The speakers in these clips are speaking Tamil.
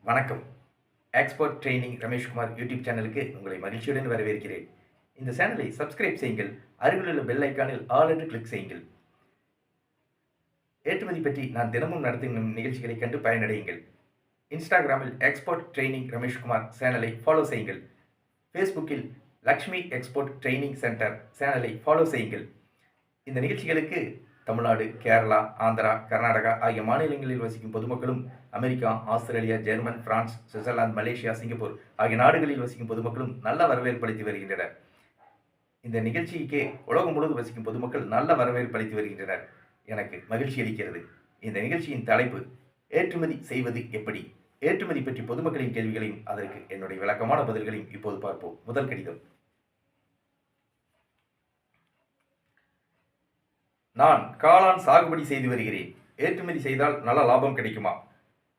வணக்கம். எக்ஸ்போர்ட் ட்ரெய்னிங் ரமேஷ்குமார் யூடியூப் சேனலுக்கு உங்களை மகிழ்ச்சியுடன் வரவேற்கிறேன். இந்த சேனலை சப்ஸ்கிரைப் செய்யுங்கள். அருகிலுள்ள பெல் ஐகானில் ஆல் என்று கிளிக் செய்யுங்கள். ஏற்றுமதி பற்றி நான் தினமும் நடத்தும் நிகழ்ச்சிகளை கண்டு பயனடையுங்கள். இன்ஸ்டாகிராமில் எக்ஸ்போர்ட் ட்ரெய்னிங் ரமேஷ்குமார் சேனலை ஃபாலோ செய்யுங்கள். ஃபேஸ்புக்கில் லக்ஷ்மி எக்ஸ்போர்ட் ட்ரெய்னிங் சென்டர் சேனலை ஃபாலோ செய்யுங்கள். இந்த நிகழ்ச்சிகளுக்கு தமிழ்நாடு, கேரளா, ஆந்திரா, கர்நாடகா ஆகிய மாநிலங்களில் வசிக்கும் பொதுமக்களும், America, Australia, German, France, Switzerland, Malaysia, Singapore ஆகிய நாடுகளில் வசிக்கும் பொதுமக்களும் நல்ல வரவேற்பு அளித்து வருகின்றனர். இந்த நிகழ்ச்சிக்கு உலகம் முழுவதும் வசிக்கும் பொதுமக்கள் நல்ல வரவேற்பு அளித்து வருகின்றனர். எனக்கு மகிழ்ச்சி அளிக்கிறது. இந்த நிகழ்ச்சியின் தலைப்பு ஏற்றுமதி செய்வது எப்படி? ஏற்றுமதி பற்றி பொதுமக்களின் கேள்விகளையும் அதற்கு என்னுடைய விளக்கமான பதில்களையும் இப்போது பார்ப்போம். முதல் கடிதம். நான் காளான் சாகுபடி செய்து வருகிறேன். ஏற்றுமதி செய்தால் நல்ல லாபம் கிடைக்குமா?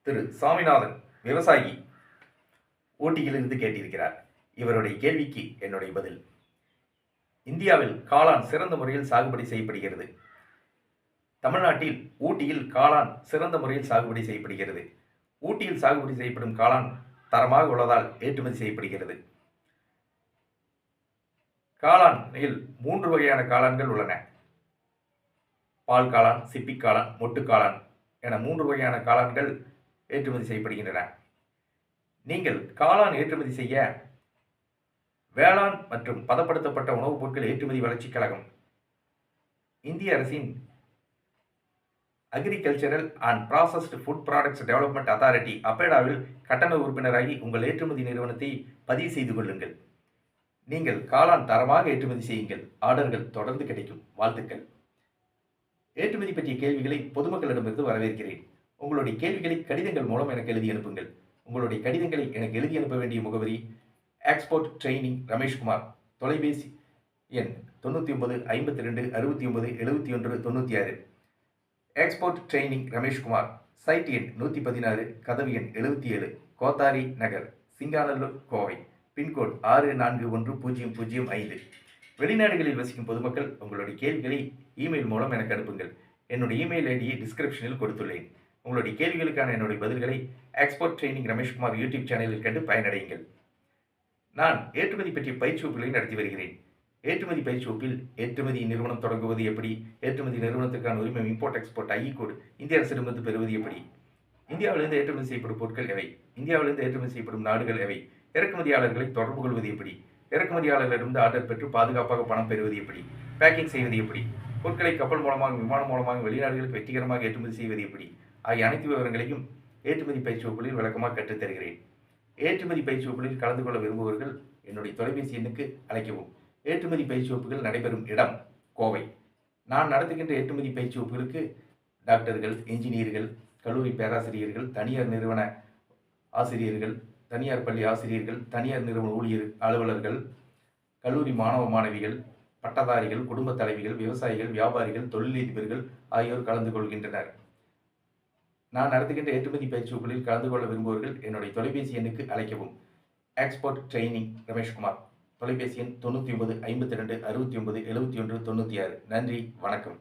திரு சாமிநாதன், விவசாயி, ஊட்டியிலிருந்து கேட்டிருக்கிறார். இவருடைய கேள்விக்கு என்னுடைய பதில். இந்தியாவில் காளான் சிறந்த முறையில் சாகுபடி செய்யப்படுகிறது. தமிழ்நாட்டில் ஊட்டியில் காளான் சிறந்த முறையில் சாகுபடி செய்யப்படுகிறது. ஊட்டியில் சாகுபடி செய்யப்படும் காளான் தரமாக உள்ளதால் ஏற்றுமதி செய்யப்படுகிறது. காளானில் 3 வகையான காளான்கள் உள்ளன. பால் காளான், சிப்பி காளான், மொட்டு காளான் என 3 வகையான காளான்கள் ஏற்றுமதி செய்யப்படுகின்றன. நீங்கள் காளான் ஏற்றுமதி செய்ய வேளாண் மற்றும் பதப்படுத்தப்பட்ட உணவுப் பொருட்கள் ஏற்றுமதி வளர்ச்சிக் கழகம், இந்திய அரசின் agricultural and processed food products development authority அப்பேடாவில் கட்டண உறுப்பினராகி உங்கள் ஏற்றுமதி நிறுவனத்தை பதிவு செய்து கொள்ளுங்கள். நீங்கள் காளான் தரமாக ஏற்றுமதி செய்யுங்கள். ஆர்டர்கள் தொடர்ந்து கிடைக்கும். வாழ்த்துக்கள். ஏற்றுமதி பற்றிய கேள்விகளை பொதுமக்களிடமிருந்து வரவேற்கிறேன். உங்களுடைய கேள்விகளை கடிதங்கள் மூலம் எனக்கு எழுதி அனுப்புங்கள். உங்களுடைய கடிதங்களை எனக்கு எழுதி அனுப்ப வேண்டிய முகவரி எக்ஸ்போர்ட் ட்ரெய்னிங் ரமேஷ்குமார், தொலைபேசி எண் 99 52 69 71 96. எக்ஸ்போர்ட் ட்ரெய்னிங் ரமேஷ்குமார், சைட் எண் 116, கதவு எண் 77, கோத்தாரி நகர், சிங்காநல்லூர், கோவை, பின்கோட் 641005. வெளிநாடுகளில் வசிக்கும் பொதுமக்கள் உங்களுடைய கேள்விகளை இமெயில் மூலம் எனக்கு அனுப்புங்கள். என்னுடைய இமெயில் ஐடியை டிஸ்கிரிப்ஷனில் கொடுத்துள்ளேன். உங்களுடைய கேள்விகளுக்கான என்னுடைய பதில்களை எக்ஸ்போர்ட் ட்ரெய்னிங் ரமேஷ்குமார் யூடியூப் சேனலில் கண்டு பயனடையுங்கள். நான் ஏற்றுமதி பற்றிய பயிற்சி வகுப்புகளை நடத்தி வருகிறேன். ஏற்றுமதி பயிற்சி வகுப்பில் ஏற்றுமதி நிறுவனம் தொடங்குவது எப்படி, ஏற்றுமதி நிறுவனத்துக்கான உரிமை இம்போர்ட் எக்ஸ்போர்ட் ஐ கோடு இந்திய அரசிடமிருந்து பெறுவது எப்படி, இந்தியாவிலிருந்து ஏற்றுமதி செய்யப்படும் பொருட்கள் எவை, இந்தியாவிலிருந்து ஏற்றுமதி செய்யப்படும் நாடுகள் எவை, இறக்குமதியாளர்களை தொடர்பு கொள்வது எப்படி, இறக்குமதியாளர்களிடமிருந்து ஆர்டர் பெற்று பாதுகாப்பாக பணம் பெறுவது எப்படி, பேக்கிங் செய்வது எப்படி, பொருட்களை கப்பல் மூலமாக, விமானம் மூலமாக வெளிநாடுகளுக்கு வெற்றிகரமாக ஏற்றுமதி செய்வது எப்படி ஆகிய அனைத்து விவரங்களையும் ஏற்றுமதி பயிற்சி வகுப்புகளில் விளக்கமாக கற்றுத் தருகிறேன். ஏற்றுமதி பயிற்சி வகுப்புகளில் கலந்து கொள்ள விரும்புபவர்கள் என்னுடைய தொலைபேசி எண்ணுக்கு அழைக்கவும். ஏற்றுமதி பயிற்சி வகுப்புகள் நடைபெறும் இடம் கோவை. நான் நடத்துகின்ற ஏற்றுமதி பயிற்சி வகுப்புகளுக்கு டாக்டர்கள், இன்ஜினியர்கள், கல்லூரி பேராசிரியர்கள், தனியார் நிறுவன ஆசிரியர்கள், தனியார் பள்ளி ஆசிரியர்கள், தனியார் நிறுவன ஊழியர் அலுவலர்கள், கல்லூரி மாணவ மாணவிகள், பட்டதாரிகள், குடும்ப தலைவிகள், விவசாயிகள், வியாபாரிகள், தொழிலதிபர்கள் ஆகியோர் கலந்து கொள்கின்றனர். நான் நடத்துகின்ற ஏற்றுமதி பயிற்சி வகுப்புகளில் கலந்து கொள்ள விரும்புபவர்கள் என்னுடைய தொலைபேசி எண்ணுக்கு அழைக்கவும். எக்ஸ்போர்ட் ட்ரெய்னிங் ரமேஷ்குமார், தொலைபேசி எண் 99 52 69 71 96. நன்றி, வணக்கம்.